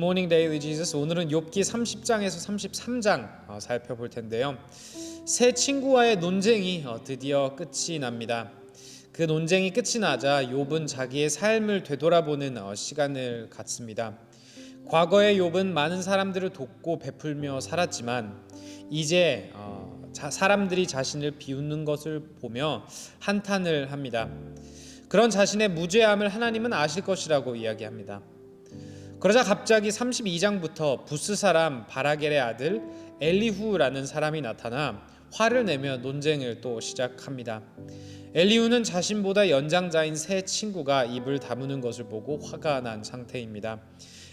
굿모닝 데일리 지저스. 오늘은 욥기 30장에서 33장 살펴볼 텐데요. 새 친구와의 논쟁이 드디어 끝이 납니다. 그 논쟁이 끝이 나자 욥은 자기의 삶을 되돌아보는 시간을 갖습니다. 과거의 욥은 많은 사람들을 돕고 베풀며 살았지만 이제 사람들이 자신을 비웃는 것을 보며 한탄을 합니다. 그런 자신의 무죄함을 하나님은 아실 것이라고 이야기합니다. 그러자 갑자기 32장부터 부스 사람 바라겔의 아들 엘리후라는 사람이 나타나 화를 내며 논쟁을 또 시작합니다. 엘리후는 자신보다 연장자인 새 친구가 입을 다무는 것을 보고 화가 난 상태입니다.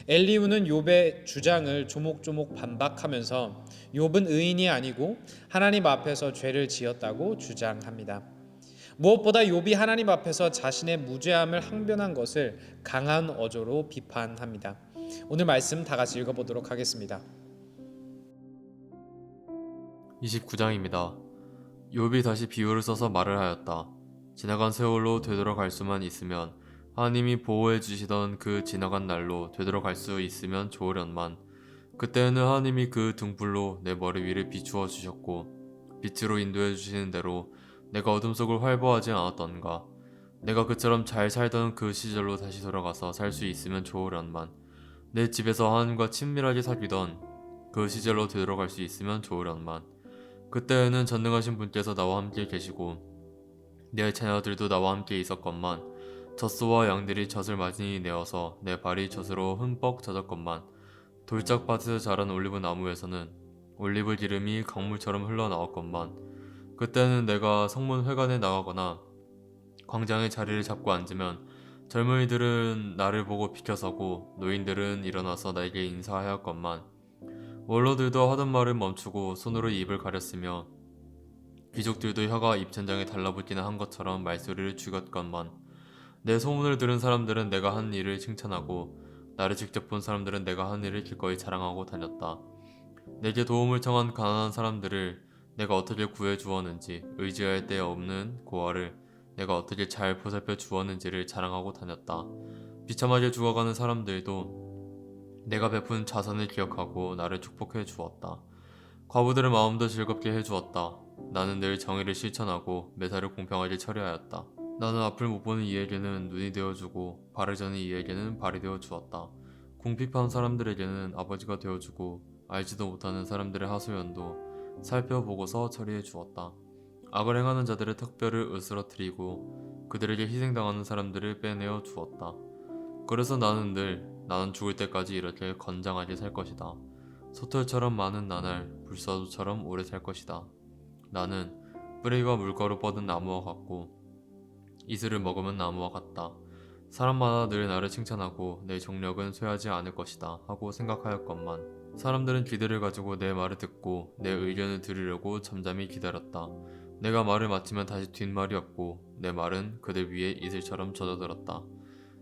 엘리후는 욥의 주장을 조목조목 반박하면서 욥은 의인이 아니고 하나님 앞에서 죄를 지었다고 주장합니다. 무엇보다 욥이 하나님 앞에서 자신의 무죄함을 항변한 것을 강한 어조로 비판합니다. 오늘 말씀 다 같이 읽어보도록 하겠습니다. 29장입니다. 욥이 다시 비유를 써서 말을 하였다. 지나간 세월로 되돌아갈 수만 있으면, 하나님이 보호해 주시던 그 지나간 날로 되돌아갈 수 있으면 좋으련만, 그때에는 하나님이 그 등불로 내 머리 위를 비추어 주셨고 빛으로 인도해 주시는 대로 내가 어둠 속을 활보하지 않았던가. 내가 그처럼 잘 살던 그 시절로 다시 돌아가서 살 수 있으면 좋으련만, 내 집에서 하나님과 친밀하게 사귀던 그 시절로 되돌아갈 수 있으면 좋으련만, 그때에는 전능하신 분께서 나와 함께 계시고 내 자녀들도 나와 함께 있었건만, 젖소와 양들이 젖을 많이 내어서 내 발이 젖으로 흠뻑 젖었건만, 돌짝밭에서 자란 올리브 나무에서는 올리브 기름이 강물처럼 흘러나왔건만, 그때는 내가 성문 회관에 나가거나 광장에 자리를 잡고 앉으면 젊은이들은 나를 보고 비켜서고 노인들은 일어나서 나에게 인사하였건만, 원로들도 하던 말을 멈추고 손으로 입을 가렸으며 귀족들도 혀가 입천장에 달라붙기는 한 것처럼 말소리를 죽였건만, 내 소문을 들은 사람들은 내가 한 일을 칭찬하고 나를 직접 본 사람들은 내가 한 일을 기꺼이 자랑하고 다녔다. 내게 도움을 청한 가난한 사람들을 내가 어떻게 구해 주었는지, 의지할 데 없는 고아를 내가 어떻게 잘 보살펴 주었는지를 자랑하고 다녔다. 비참하게 죽어가는 사람들도 내가 베푼 자선을 기억하고 나를 축복해 주었다. 과부들의 마음도 즐겁게 해주었다. 나는 늘 정의를 실천하고 매사를 공평하게 처리하였다. 나는 앞을 못 보는 이에게는 눈이 되어주고 발을 저는 이에게는 발이 되어주었다. 궁핍한 사람들에게는 아버지가 되어주고 알지도 못하는 사람들의 하소연도 살펴보고서 처리해 주었다. 악을 행하는 자들의 턱뼈를 으스러뜨리고 그들에게 희생당하는 사람들을 빼내어 주었다. 그래서 나는 죽을 때까지 이렇게 건장하게 살 것이다. 소털처럼 많은 나날, 불사조처럼 오래 살 것이다. 나는 뿌리가 물가로 뻗은 나무와 같고 이슬을 먹으면 나무와 같다. 사람마다 늘 나를 칭찬하고 내 정력은 쇠하지 않을 것이다 하고 생각하였건만, 사람들은 기대를 가지고 내 말을 듣고 내 의견을 들으려고 잠잠히 기다렸다. 내가 말을 마치면 다시 뒷말이 없고 내 말은 그들 위에 이슬처럼 젖어들었다.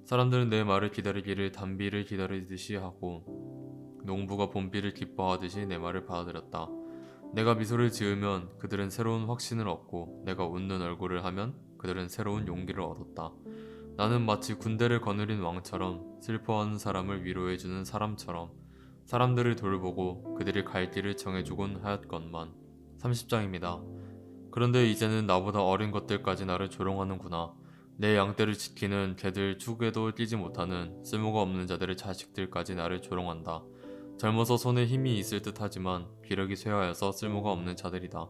사람들은 내 말을 기다리기를 단비를 기다리듯이 하고 농부가 봄비를 기뻐하듯이 내 말을 받아들였다. 내가 미소를 지으면 그들은 새로운 확신을 얻고 내가 웃는 얼굴을 하면 그들은 새로운 용기를 얻었다. 나는 마치 군대를 거느린 왕처럼 슬퍼하는 사람을 위로해주는 사람처럼 사람들을 돌보고 그들이 갈 길을 정해주곤 하였건만. 30장입니다. 그런데 이제는 나보다 어린 것들까지 나를 조롱하는구나. 내 양떼를 지키는 개들 축에도 뛰지 못하는 쓸모가 없는 자들의 자식들까지 나를 조롱한다. 젊어서 손에 힘이 있을 듯 하지만 기력이 쇠하여서 쓸모가 없는 자들이다.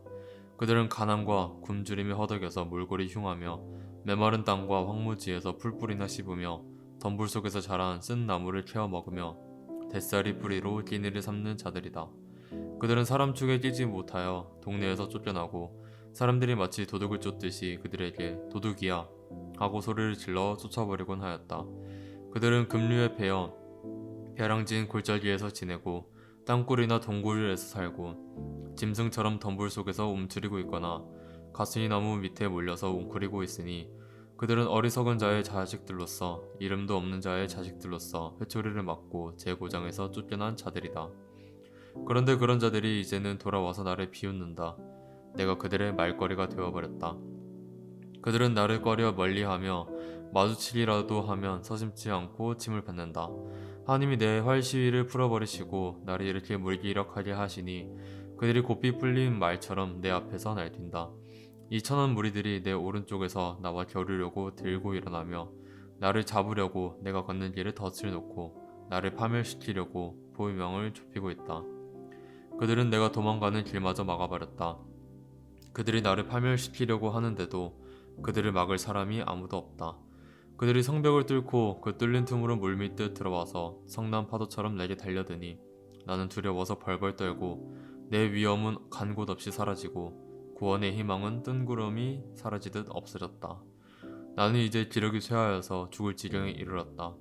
그들은 가난과 굶주림에 허덕여서 몰골이 흉하며 메마른 땅과 황무지에서 풀뿌리나 씹으며 덤불 속에서 자란 쓴 나무를 캐어 먹으며 뱃살이 뿌리로 끼니를 삼는 자들이다. 그들은 사람 축에 끼지 못하여 동네에서 쫓겨나고 사람들이 마치 도둑을 쫓듯이 그들에게 도둑이야 하고 소리를 질러 쫓아버리곤 하였다. 그들은 급류에 베어 벼랑진 골짜기에서 지내고 땅굴이나 동굴에서 살고 짐승처럼 덤불 속에서 움츠리고 있거나 가스이 나무 밑에 몰려서 웅크리고 있으니, 그들은 어리석은 자의 자식들로서 이름도 없는 자의 자식들로서 회초리를 맞고 제 고장에서 쫓겨난 자들이다. 그런데 그런 자들이 이제는 돌아와서 나를 비웃는다. 내가 그들의 말거리가 되어버렸다. 그들은 나를 꺼려 멀리하며 마주치기라도 하면 서슴지 않고 침을 뱉는다. 하나님이 내 활 시위를 풀어버리시고 나를 이렇게 무기력하게 하시니 그들이 고삐 풀린 말처럼 내 앞에서 날뛴다. 이 천한 무리들이 내 오른쪽에서 나와 겨루려고 들고 일어나며 나를 잡으려고 내가 걷는 길을 덫을 놓고 나를 파멸시키려고 보위명을 좁히고 있다. 그들은 내가 도망가는 길마저 막아버렸다. 그들이 나를 파멸시키려고 하는데도 그들을 막을 사람이 아무도 없다. 그들이 성벽을 뚫고 그 뚫린 틈으로 물밀듯 들어와서 성난 파도처럼 내게 달려드니 나는 두려워서 벌벌 떨고 내 위험은 간 곳 없이 사라지고 구원의 희망은 뜬구름이 사라지듯 없어졌다. 나는 이제 기력이 쇠하여서 죽을 지경에 이르렀다.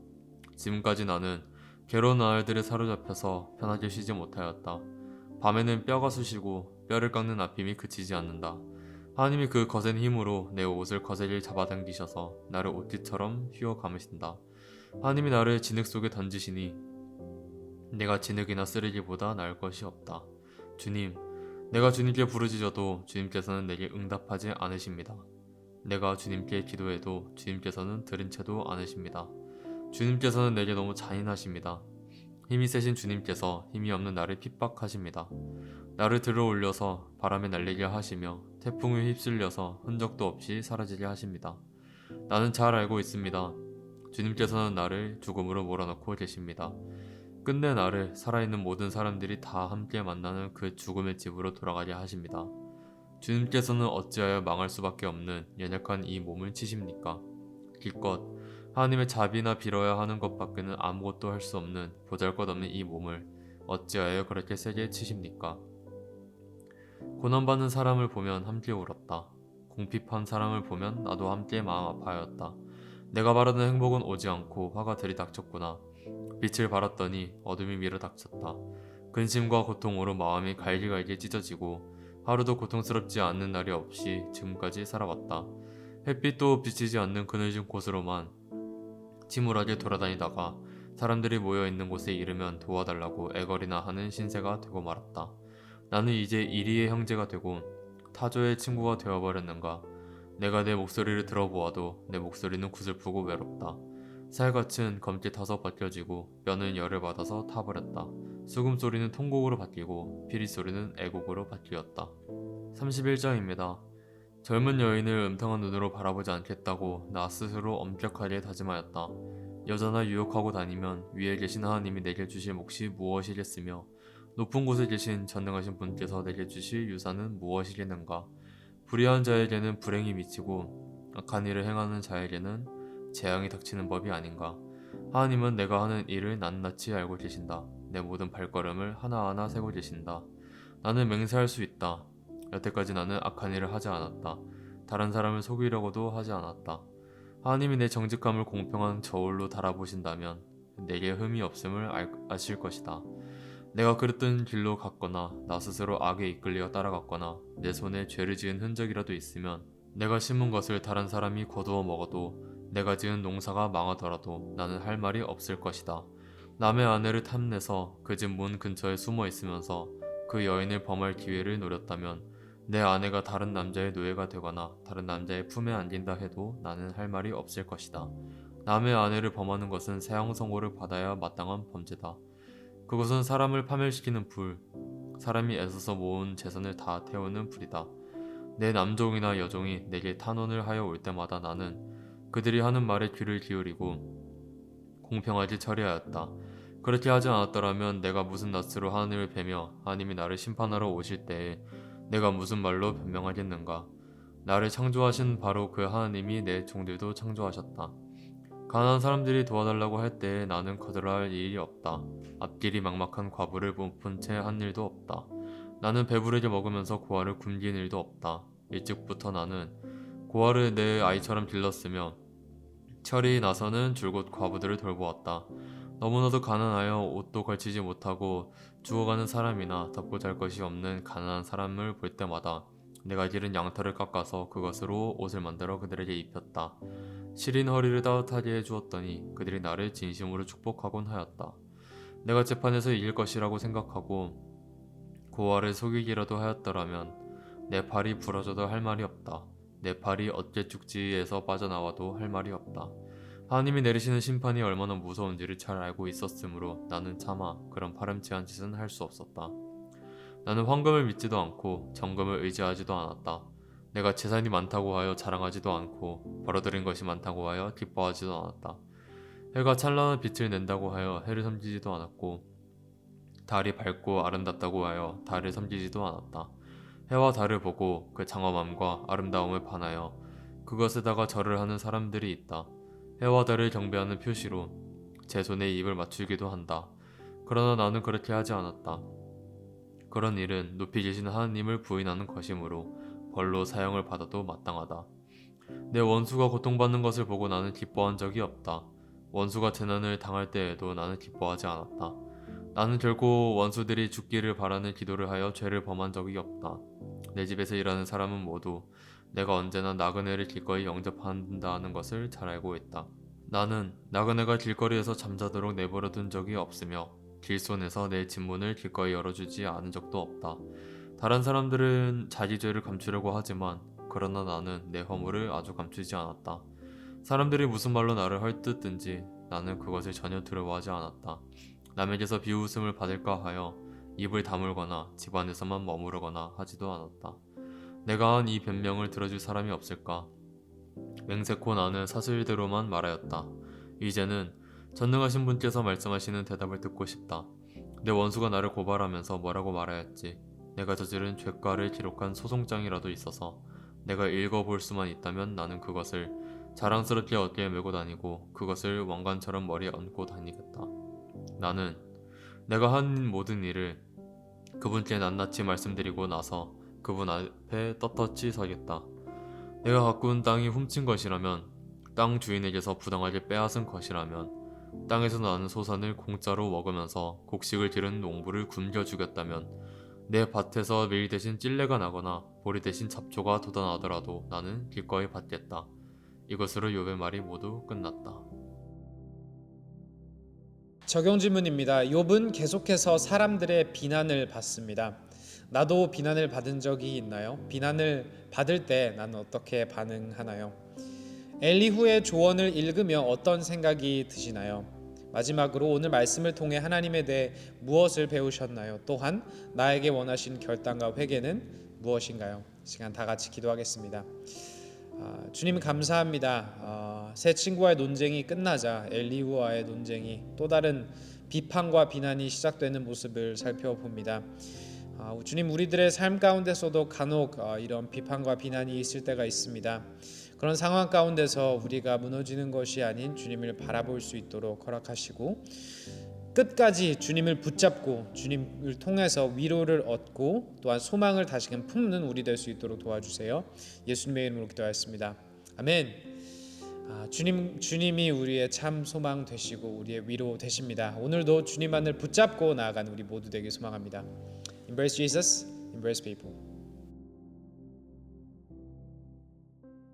지금까지 나는 괴로운 나날들에 사로잡혀서 편하게 쉬지 못하였다. 밤에는 뼈가 쑤시고 뼈를 깎는 아픔이 그치지 않는다. 하나님이 그 거센 힘으로 내 옷을 거세게 잡아당기셔서 나를 옷깃처럼 휘어 감으신다. 하나님이 나를 진흙 속에 던지시니 내가 진흙이나 쓰레기보다 나을 것이 없다. 주님, 내가 주님께 부르짖어도 주님께서는 내게 응답하지 않으십니다. 내가 주님께 기도해도 주님께서는 들은 채도 않으십니다. 주님께서는 내게 너무 잔인하십니다. 힘이 세신 주님께서 힘이 없는 나를 핍박하십니다. 나를 들어 올려서 바람에 날리게 하시며 태풍에 휩쓸려서 흔적도 없이 사라지게 하십니다. 나는 잘 알고 있습니다. 주님께서는 나를 죽음으로 몰아넣고 계십니다. 끝내 나를 살아있는 모든 사람들이 다 함께 만나는 그 죽음의 집으로 돌아가게 하십니다. 주님께서는 어찌하여 망할 수밖에 없는 연약한 이 몸을 치십니까? 기껏 하나님의 자비나 빌어야 하는 것밖에는 아무것도 할 수 없는 보잘것없는 이 몸을 어찌하여 그렇게 세게 치십니까? 고난받는 사람을 보면 함께 울었다. 궁핍한 사람을 보면 나도 함께 마음 아파하였다. 내가 바라는 행복은 오지 않고 화가 들이닥쳤구나. 빛을 발았더니 어둠이 밀어닥쳤다. 근심과 고통으로 마음이 갈기갈기 찢어지고 하루도 고통스럽지 않는 날이 없이 지금까지 살아왔다. 햇빛도 비치지 않는 그늘진 곳으로만 침울하게 돌아다니다가 사람들이 모여있는 곳에 이르면 도와달라고 애걸이나 하는 신세가 되고 말았다. 나는 이제 이리의 형제가 되고 타조의 친구가 되어버렸는가. 내가 내 목소리를 들어보아도 내 목소리는 구슬프고 외롭다. 살갗은 검게 타서 벗겨지고 뼈는 열을 받아서 타버렸다. 수금소리는 통곡으로 바뀌고 피리소리는 애곡으로 바뀌었다. 31장입니다. 젊은 여인을 음탕한 눈으로 바라보지 않겠다고 나 스스로 엄격하게 다짐하였다. 여자나 유혹하고 다니면 위에 계신 하나님이 내게 주실 몫이 무엇이겠으며 높은 곳에 계신 전능하신 분께서 내게 주실 유산은 무엇이겠는가. 불의한 자에게는 불행이 미치고 악한 일을 행하는 자에게는 재앙이 닥치는 법이 아닌가. 하나님은 내가 하는 일을 낱낱이 알고 계신다. 내 모든 발걸음을 하나하나 세고 계신다. 나는 맹세할 수 있다. 여태까지 나는 악한 일을 하지 않았다. 다른 사람을 속이려고도 하지 않았다. 하나님이 내 정직함을 공평한 저울로 달아보신다면 내게 흠이 없음을 아실 것이다. 내가 그랬던 길로 갔거나 나 스스로 악에 이끌려 따라갔거나 내 손에 죄를 지은 흔적이라도 있으면 내가 심은 것을 다른 사람이 거두어 먹어도 내가 지은 농사가 망하더라도 나는 할 말이 없을 것이다. 남의 아내를 탐내서 그 집 문 근처에 숨어 있으면서 그 여인을 범할 기회를 노렸다면 내 아내가 다른 남자의 노예가 되거나 다른 남자의 품에 안긴다 해도 나는 할 말이 없을 것이다. 남의 아내를 범하는 것은 세왕성호를 받아야 마땅한 범죄다. 그것은 사람을 파멸시키는 불, 사람이 애써서 모은 재산을 다 태우는 불이다. 내 남종이나 여종이 내게 탄원을 하여 올 때마다 나는 그들이 하는 말에 귀를 기울이고 공평하게 처리하였다. 그렇게 하지 않았더라면 내가 무슨 낯으로 하나님을 뵈며 하나님이 나를 심판하러 오실 때에 내가 무슨 말로 변명하겠는가. 나를 창조하신 바로 그 하나님이 내 종들도 창조하셨다. 가난한 사람들이 도와달라고 할 때에 나는 거절할 일이 없다. 앞길이 막막한 과부를 못 푼 채 한 일도 없다. 나는 배부르게 먹으면서 고아를 굶긴 일도 없다. 일찍부터 나는 고아를 내 아이처럼 길렀으며 철이 나서는 줄곧 과부들을 돌보았다. 너무나도 가난하여 옷도 걸치지 못하고 죽어가는 사람이나 덮고 잘 것이 없는 가난한 사람을 볼 때마다 내가 기른 양털을 깎아서 그것으로 옷을 만들어 그들에게 입혔다. 시린 허리를 따뜻하게 해주었더니 그들이 나를 진심으로 축복하곤 하였다. 내가 재판에서 이길 것이라고 생각하고 고아를 속이기라도 하였더라면 내 팔이 부러져도 할 말이 없다. 내 팔이 어깨 축지에서 빠져나와도 할 말이 없다. 하나님이 내리시는 심판이 얼마나 무서운지를 잘 알고 있었으므로 나는 차마 그런 파렴치한 짓은 할 수 없었다. 나는 황금을 믿지도 않고 정금을 의지하지도 않았다. 내가 재산이 많다고 하여 자랑하지도 않고 벌어들인 것이 많다고 하여 기뻐하지도 않았다. 해가 찬란한 빛을 낸다고 하여 해를 섬기지도 않았고 달이 밝고 아름답다고 하여 달을 섬기지도 않았다. 해와 달을 보고 그 장엄함과 아름다움을 반하여 그것에다가 절을 하는 사람들이 있다. 해와 달을 경배하는 표시로 제 손에 입을 맞추기도 한다. 그러나 나는 그렇게 하지 않았다. 그런 일은 높이 계신 하나님을 부인하는 것이므로 벌로 사형을 받아도 마땅하다. 내 원수가 고통받는 것을 보고 나는 기뻐한 적이 없다. 원수가 재난을 당할 때에도 나는 기뻐하지 않았다. 나는 결코 원수들이 죽기를 바라는 기도를 하여 죄를 범한 적이 없다. 내 집에서 일하는 사람은 모두 내가 언제나 나그네를 길거리 영접한다는 것을 잘 알고 있다. 나는 나그네가 길거리에서 잠자도록 내버려 둔 적이 없으며 길손에서 내 집문을 길거리 열어주지 않은 적도 없다. 다른 사람들은 자기 죄를 감추려고 하지만 그러나 나는 내 허물을 아주 감추지 않았다. 사람들이 무슨 말로 나를 헐뜯든지 나는 그것을 전혀 두려워하지 않았다. 남에게서 비웃음을 받을까 하여 입을 다물거나 집안에서만 머무르거나 하지도 않았다. 내가 한 이 변명을 들어줄 사람이 없을까? 맹세코 나는 사실대로만 말하였다. 이제는 전능하신 분께서 말씀하시는 대답을 듣고 싶다. 내 원수가 나를 고발하면서 뭐라고 말하였지? 내가 저지른 죄가를 기록한 소송장이라도 있어서 내가 읽어볼 수만 있다면 나는 그것을 자랑스럽게 어깨에 메고 다니고 그것을 왕관처럼 머리에 얹고 다니겠다. 나는 내가 한 모든 일을 그분께 낱낱이 말씀드리고 나서 그분 앞에 떳떳이 서겠다. 내가 가꾼 땅이 훔친 것이라면, 땅 주인에게서 부당하게 빼앗은 것이라면, 땅에서 나는 소산을 공짜로 먹으면서 곡식을 기른 농부를 굶겨 죽였다면, 내 밭에서 밀 대신 찔레가 나거나 보리 대신 잡초가 돋아나더라도 나는 기꺼이 받겠다. 이것으로 욥의 말이 모두 끝났다. 적용 질문입니다. 욥은 계속해서 사람들의 비난을 받습니다. 나도 비난을 받은 적이 있나요? 비난을 받을 때 나는 어떻게 반응하나요? 엘리후의 조언을 읽으며 어떤 생각이 드시나요? 마지막으로 오늘 말씀을 통해 하나님에 대해 무엇을 배우셨나요? 또한 나에게 원하신 결단과 회개는 무엇인가요? 시간 다 같이 기도하겠습니다. 주님 감사합니다. 새 친구와의 논쟁이 끝나자 엘리후와의 논쟁이 또 다른 비판과 비난이 시작되는 모습을 살펴봅니다. 주님, 우리들의 삶 가운데서도 간혹 이런 비판과 비난이 있을 때가 있습니다. 그런 상황 가운데서 우리가 무너지는 것이 아닌 주님을 바라볼 수 있도록 허락하시고 끝까지 주님을 붙잡고 주님을 통해서 위로를 얻고 또한 소망을 다시금 품는 우리 될 수 있도록 도와주세요. 예수님의 이름으로 기도하였습니다. 아멘. 주님이 우리의 참 소망 되시고 우리의 위로 되십니다. 오늘도 주님만을 붙잡고 나아가는 우리 모두 되길 소망합니다. Embrace Jesus, embrace people.